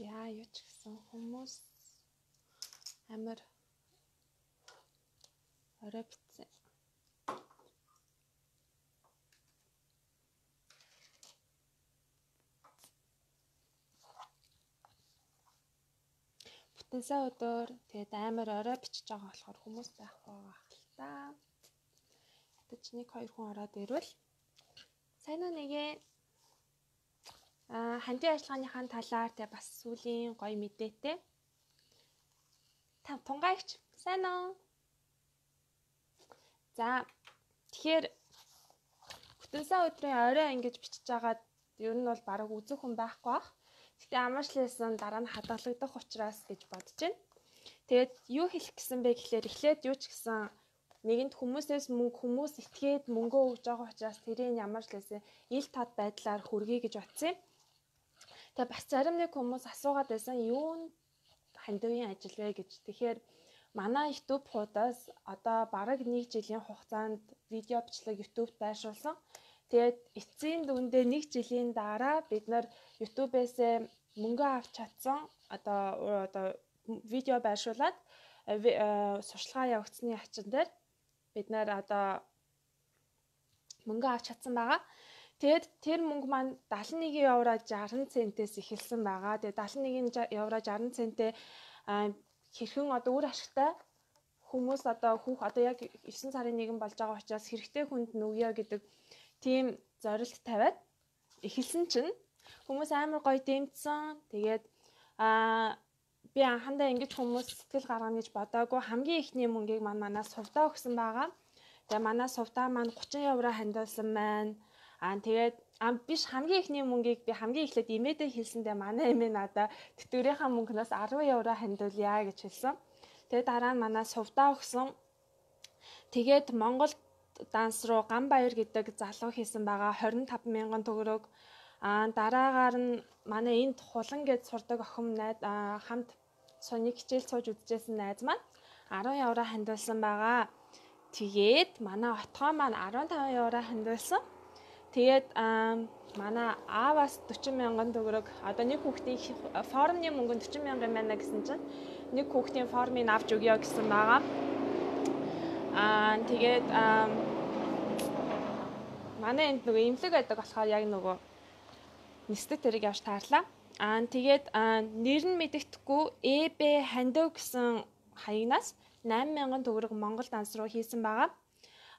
Яа юу ч гэсэн хүмүүс амар орой битсэн. Бүтэн сая өдөр тэгээд амар орой бичиж байгаа болохоор хүмүүс байх байгаа хэл та. Тэгэж нэг хоёр хүн ороод ирвэл сайн уу нэгэ хандийн ажиллагааныхаа талаар тэ бас сүүлийн гоё мэдээтэй. Та тунгаагч сайн уу? За тэгэхээр бүтэн сая өдрийн орой ингэж бичиж байгаад ер нь бол бараг үзэх хүн байхгүй бах. Гэтэ амарчлалсан дараа нь хадгалагдах учраас гэж бодож байна. Тэгээд юу хэлэх гэсэн бэ гэхлээр эхлээд юу ч гэсэн нэгэнд хүмүүсээс хүмүүс итгээд мөнгөө өгж байгаа учраас тэрийн ямарчлалсан ил тод байдлаар хүргэе гэж бодсон юм. Тэгээд бас зарим нэг хүмүүс асуугаад байсан юу хандивын ажил вэ гэж. Тэгэхээр манай YouTube хуудаас одоо бараг 1 жилийн хугацаанд видео бичлэг YouTube-д байршуулсан. Тэгээд эцсийн дүндээ 1 жилийн дараа бид нар YouTube-ээс мөнгө авч чадсан одоо видео байршуулад сурчлагаа явагдсны хачин дээр бид нар одоо мөнгө авч чадсан байгаа. Тэгээд тэр мөнгө маань 71 евро 60 центээс эхэлсэн байгаа. Тэгээд 71 евро 60 центээ хэрхэн одоо үр ашигтай хүмүүс одоо яг 9 сарын 1 болж байгаа учраас хэрэгтэй хүнд нүгье гэдэг тийм зорилт тавиад эхэлсэн чинь хүмүүс амар гоё дэмжсэн. Тэгээд би анхандаа ингэж хүмүүс сэтгэл гаргана гэж бодоагүй. Хамгийн ихний мөнгийг манаас сувдаа өгсөн байгаа. Тэгээд манаас сувдаа маань 30 евро хандуулсан байна. Тэгээд биш хамгийн ихний мөнгийг би хамгийн эхлээд имэдээ хэлсэндээ манай эмээ надаа тэтгэврийнхаа мөнгнөөс 10 евро хандуулъя гэж хэлсэн. Тэгээд дараа нь манаас сувдаа өгсөн. Тэгээд Монгол данс руу Ганбаяр гэдэг залуу хийсэн байгаа 25,000 төгрөг. Дараагаар нь манай энд хулан гэж сурдаг охин хамт соник хичээл сууж үзчихсэн найз маань 10 евро хандуулсан байгаа. Тэгээд манай отгоо маань 15 евро хандуулсан. Тэгээд манай ааваас 40,000 төгрөг одоо нэг хүүхдийн формны мөнгө 40,000 байна гэсэн чинь нэг хүүхдийн формыг авч өгье гэсэн байгаа. Тэгээд манай энд нөгөө имлэг байдаг болохоор яг нөгөө нисдэг тэрийг явж таарлаа. Тэгээд нэр нь мэдэгдэхгүй ЭБ хандив гэсэн хаягнаас 8,000 төгрөг Монгол данс руу хийсэн байгаа.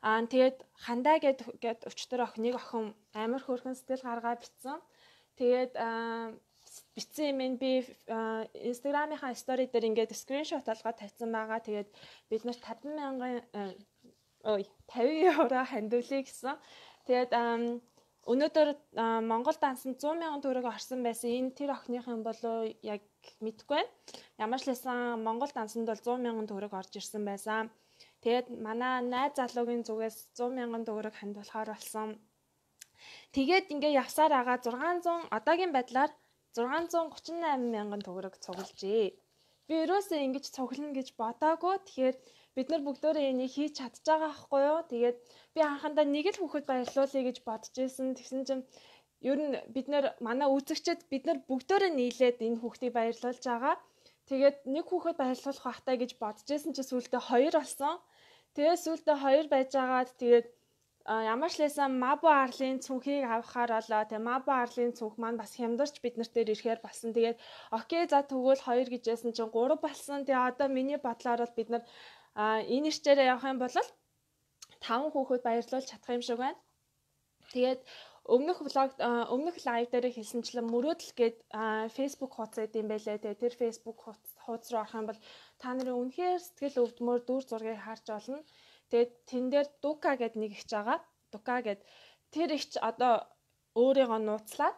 Тэгээд хандаа гэд өчтөр охиныг охин амар хөөрхөн сэтгэл гаргаа битсэн. Тэгээд битсэн юм би Instagram-ийнхаа стори дээр ингээд скриншот олгоод тавьсан байгаа. Тэгээд бид нар 50 евро хандуулъя гэсэн. Тэгээд өнөөдөр Монгол дансанд 100,000 төгрөг орсон байсан. Энэ тэр охиныхын болоо яг мэдэхгүй байна. Ямар ч лсэн Монгол дансанд бол 100,000 төгрөг орж ирсэн байсан. Тэгээд манай найз залуугийн зүгээс 100,000 төгрөг хандуулахаар болсон. Тэгээд ингээ явсаар байгаа 600 одоогийн байдлаар 638,000 төгрөг цуглжээ. Би ерөөсөө ингэж цуглана гэж бодоагүй. Тэгэхээр бид нар бүгдөө энийг хийж чадж байгаа байхгүй юу? Тэгээд би анхандаа нэг л хүүхэд баярлуулъя гэж бодож ирсэн. Тэгсэн чинь ер нь манай үзэгчид бид нар бүгдөө нийлээд энэ хүүхдийг баярлуулж байгаа. Тэгээд нэг хүүхэд баярлуулах бахтай гэж бодож ирсэн чинь сүүлдээ 2 болсон. Тэгээд сүүлдээ 2 байж байгаад тэгээд ямар ч лээсэн Мабу арлын цүнхийг авахаар болоо. Тэгээд Мабу арлын цүнх маань бас хямдарч бид нарт ирэхээр болсон. Тэгээд окей за тэгвэл 2 гэжсэн чинь 3 болсон. Тэгээд одоо миний бодлоор бол бид нар энэ ирчээрээ явах юм бол 5 хүүхэд баярлуулж чадах юм шиг байна. Тэгээд өмнөх лайв дээр хэлсэнчлэн мөрөөдөл гээд Facebook хуудас эдэм байлээ. Тэгээд тэр Facebook хуудас руу орох юм бол та нарын үнэхээр сэтгэл өвдмөр дүр зургийг харж олно. Тэгээд тэн дээр Дука гэдэг нэг ихч байгаа. Дука гэдэг тэр ихч одоо өөрийгөө нууцлаад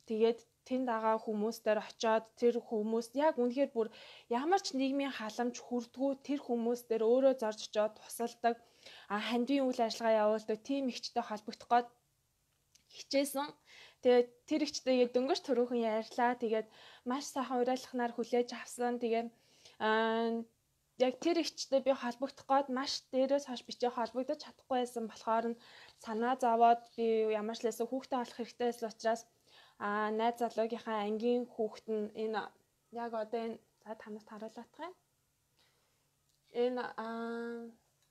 тэгээд тэнд байгаа хүмүүстээр очиод тэр хүмүүст яг үнэхээр бүр ямар ч нийгмийн халамж хүрдгүү тэр хүмүүстээр өөрөө зорж очиод тусалдаг хандивын үйл ажиллагаа явуулдаг тийм ихчтэй холбогдох гээд хичээсэн. Тэгээд тэр ихчтэй дөнгөж түрүүхэн ярьлаа. Тэгээд маш сайхан уриалгахнаар хүлээж авсан. Тэгээд яг тэр ихчтэй би холбогдох гээд маш дээрээс хойш бичээ холбогдож чадахгүй байсан болохоор нь санаа зовоод би ямар ч лээсээ хүүхдээ олох хэрэгтэй байсан учраас найз залуугийнхаа ангийн хүүхэд нь энэ яг одоо энэ за танарт харуулах юм. Энэ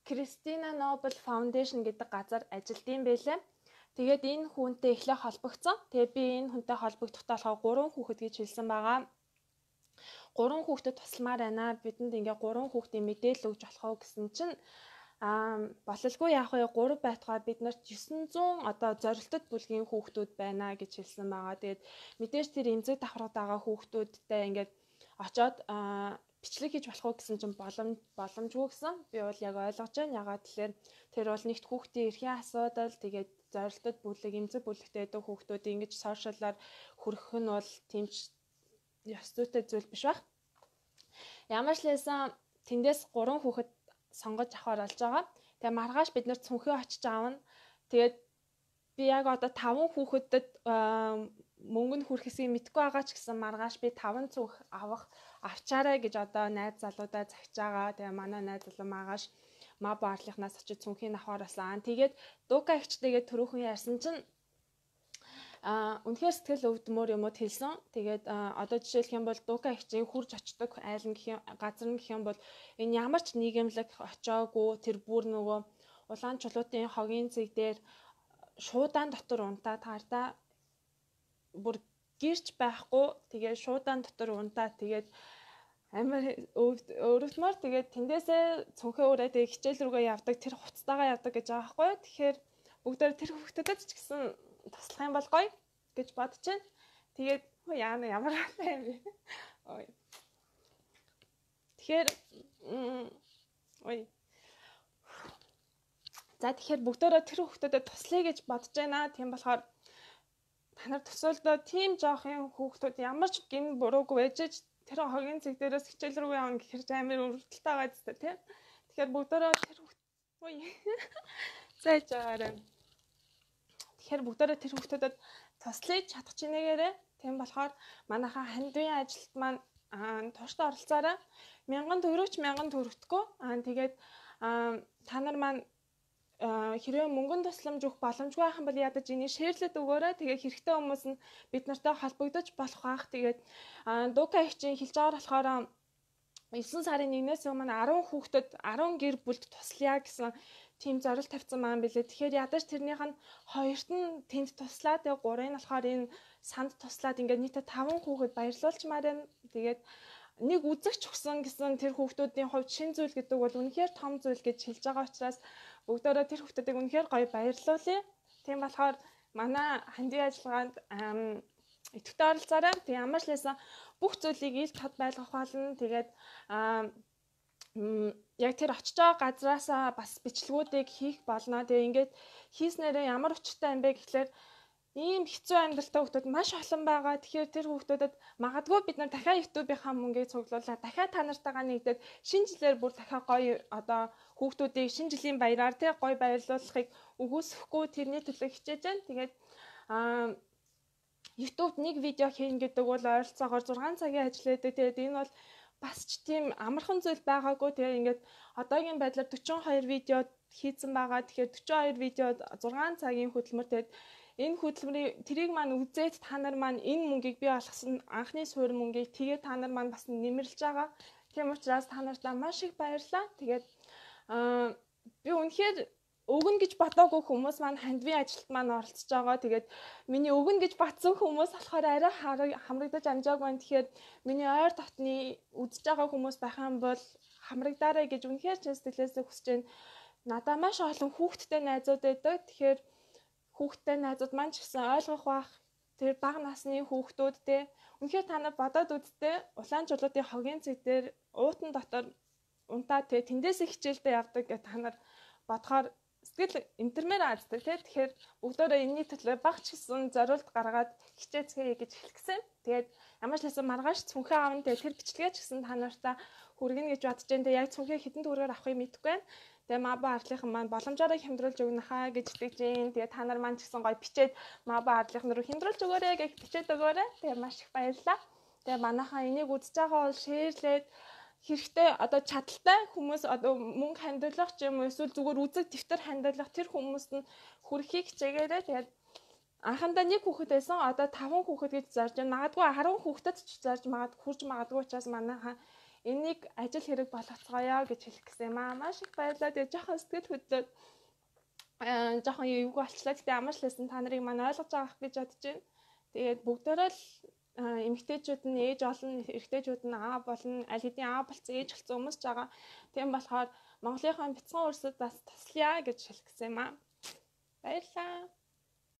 Кристина Нобл Фаундейшн гэдэг газар ажилдсан байлээ. Тэгээд энэ хүнтэй эхлээ холбогдсон. Тэгээд би энэ хүнтэй холбогдохдоо болохоор 3 хүүхэд гэж хэлсэн байгаа. 3 хүүхдэд тусламаар байна. Бидэнд ингээ 3 хүүхдийн мэдээлэл өгж болох уу гэсэн чинь бололгүй яах вэ? 3 байтугай бид нарт 900 одоо зорилттой бүлгийн хүүхдүүд байна гэж хэлсэн байгаа. Тэгээд мэдээж тэр эмзэг давхраад байгаа хүүхдүүдтэй ингээд очоод бичлэг хийж болох уу гэсэн чинь боломжгүй гэсэн. Би бол яг ойлгож байна. Ягаад тэгэхээр тэр бол нэгт хүүхдийн эрхийн асуудал тэгээд зорилттой бүлэг эмзэг бүлэгтэй байдаг хүүхдүүд ингэж сошиалаар хүрэх нь бол тэмч ёс зүйтэй зүйл биш баг. Ямар ч лээсэн тэндээс 3 хүүхэд сонгож авахар болж байгаа. Тэгээ маргааш бид нэр цүнхээ очиж аавна. Тэгээд би яг одоо 5 хүүхэдд мөнгө нь хүрэх хэсгийг мэдгүй байгаа ч гэсэн маргааш би 5 цүнх авчаарай гэж одоо найз залуудаа загч байгаа. Тэгээ манай найз залуу маргааш маб арлынхнаас очиж цүнхийн авахар болсон. Тэгээд Дука ихчтэйгээ төрөөхөн ярьсан чинь үнэхээр сэтгэл өвдмөр юмуд хэлсэн. Тэгээд одоо жишээлх юм бол Дука ихчийн хурж очдог айл гэх юм газар нь гэх юм бол энэ ямар ч нийгэмлэг очоогүй тэр бүр нөгөө улаан чулуутын хогийн цэг дээр шуудаан дотор унтаа таарта бүр гэрч байхгүй тэгээд шуудаан дотор унтаа тэгээд амар өөрөвдмөр тэгээд тэндээсээ цүнхээ өрөө тэгээд хичээл рүүгээ явдаг тэр хуцтайгаа явдаг гэж байгаа байхгүй. Тэгэхээр бүгдээр тэр хүүхдэд ч гэсэн туслах юм бол гоё гэж бодож байна. Тэгээд яана ямар байна юм бэ? Ой. Тэгэхээр за тэгэхээр бүгдээрээ тэр хүүхдэд туслая гэж бодож байна. Тийм болохоор та нар төсөөлдөө тийм жоохын хүүхдүүд ямар ч гин буруугүй ээжж тэр хогийн цэг дээрээс хичээл рүү явна гэхэр амар өрөвдөлтэй байгаа зү тийм. Тэгэхээр бүгдээрээ тэр зайж байгаарай. Тэгэхээр бүгдээрээ тэр хүүхдэд туслаж чадах чинээгээрээ тийм болохоор манайхаа хандивын ажилт маань тууштай оролцоорой. 1000 төгрөгч 1000 төгрөгтгөө тэгээд та нар маань хэрвээ мөнгөнд тусламж өгөх боломжгүй байх юм бол ядаж энийг шеэрлээд өгөөрэй. Тэгээ хэрэгтэй хүмүүс нь бид нартай холбогдож болох байх. Тэгээд Дука ихчийн хэлж байгаа болохоор 9 сарын 1-ээс өмнө 10 хүүхдэд 10 гэр бүлд туслая гэсэн тийм зорилт тавьсан маань билээ. Тэгэхээр ядаж тэрнийх нь 2-т нь тэнд туслаа. Тэгээ 3-ыг нь болохоор энэ санд туслаад ингээд нийтээ 5 хүүхэд баярлуулчмаар байна. Тэгээд нэг үзэгч өгсөн гэсэн тэр хүүхдүүдийн хувьд шин зүйл гэдэг бол үнэхээр том зүйл гэж хэлж байгаа учраас бүгдээрээ тэр хүүхдүүдийг үнэхээр гоё баярлуулъя. Тийм болохоор манай хандивын ажиллагаанд идэвхтэй оролцоорой. Тэг ямар ч лээсэн бүх зүйлийг ил тод байлгах болно. Тэгээд яг тэр очиж байгаа газраасаа бас бичлэгүүдийг хийх болно. Тэгээ ингээд хийснээрээ ямар учиртай юм бэ гэхлээр ийм хэцүү амьдралтай хүүхдүүд маш олон байгаа. Тэгэхээр тэр хүүхдүүдэд магадгүй бид нар дахиад YouTube-ийнхаа мөнгийг цуглуулаад дахиад та нартайгаа нэгдээд шинэ жилээр бүр дахиад гоё одоо хүүхдүүдийг шинэ жилийн баяраар тий гоё баярлуулахыг өгөөсөхгүй тэрний төлөө хичээж байна. Тэгээд YouTube нэг видео хийн гэдэг бол ойролцоогоор 6 цагийн ажил байдаг. Тэгээд энэ бол бас ч тийм амархан зүйл байгаагүй. Тэгээд ингээд одоогийн байдлаар 42 видео хийсэн байгаа. Тэгэхээр 42 видеод 6 цагийн хөдөлмөр. Тэгээд энэ хөдөлмөрийг тэрийг маань үзээд та нар маань энэ мөнгийг бий болгосон анхны суурь мөнгийг тэгээд та нар маань бас нэмэрлж байгаа. Тийм учраас та нартай маш их баярлалаа. Тэгээд би үнэхээр өгнө гэж бодоогүй хүмүүс маань хандивын ажилд маань оролцож байгаа. Тэгээд миний өгнө гэж батсан хүмүүс болохоор арай хамрагдаж амжаагүй байна. Тэгэхээр миний ойр дотны үзэж байгаа хүмүүс байх юм бол хамрагдаарай гэж үнэхээр сэтгэлээсээ хүсэж байна. Надаа маш олон хүүхдтэй найзууд байдаг. Тэгэхээр хүүхдтэй найзууд маань ч гэсэн ойлгох бах тэр бага насны хүүхдүүдтэй үнэхээр та нар бодоод үзтээ улаан чулуутын хогийн цэг дээр уутан дотор унтаа тэ тэндээс хичээлдээ явдаг гэж та нар бодохоор сэтгэл интермер ааздаг тий. Тэгэхээр бүгдөө энэний төлөө багч гэсэн зориулт гаргаад хичээцгээе гэж хэлсэн. Тэгээд ямар ч байсан маргааш цүнхээ аавн тэгээд тэр бичлэгээ ч гэсэн та нартаа хүргэнэ гэж бодож байна. Тэгээд яг цүнхээ хэдэн төгрөгөөр авахыг мэдэхгүй байна. Тэгээ маба арлынхан маань боломжоор хямдруулж өгнө хаа гэж итгэж байна. Тэгээ та нар маань ч гэсэн гоё бичээд маба арлынхан руу хямдруулж өгөөрэй гэж бичээд өгөөрэй. Тэгээ маш их баярлалаа. Тэгээ манайхаа энийг үзэж байгаа бол шеэрлээд хэрэгтэй одоо чадaltaй хүмүүс одоо мөнгө хандуулах ч юм уу эсвэл зүгээр үзэг дэвтэр хандуулах тэр хүмүүст нь хүрхийг хичээгээрэй. Тэгээд анхандаа нэг хүүхэд байсан. Одоо 5 хүүхэд гэж зарж байна. Магадгүй 10 хүүхдэд ч зарж хурж магадгүй учраас манайхан энийг ажил хэрэг болгоцгоё гэж хэлэх гэсэн юм аа. Маш их баярлалаа. Тэгээ жоохон сэтгэл хөдлөд жоохон эвгүй болчлаа. Гэтэ ямар ч лсэн та нарыг маань ойлгож байгаа гэж бодож байна. Тэгээд бүгдээрээ л эмэгтэйчүүд нь ээж олон, эрэгтэйчүүд нь аа болно, аль хэдийн аа болцсон ээж болсон хүмүүс ч байгаа. Тийм болохоор Монголынхаа бяцхан урсад бас таслая гэж хэлэх гэсэн юм аа. Баярлалаа.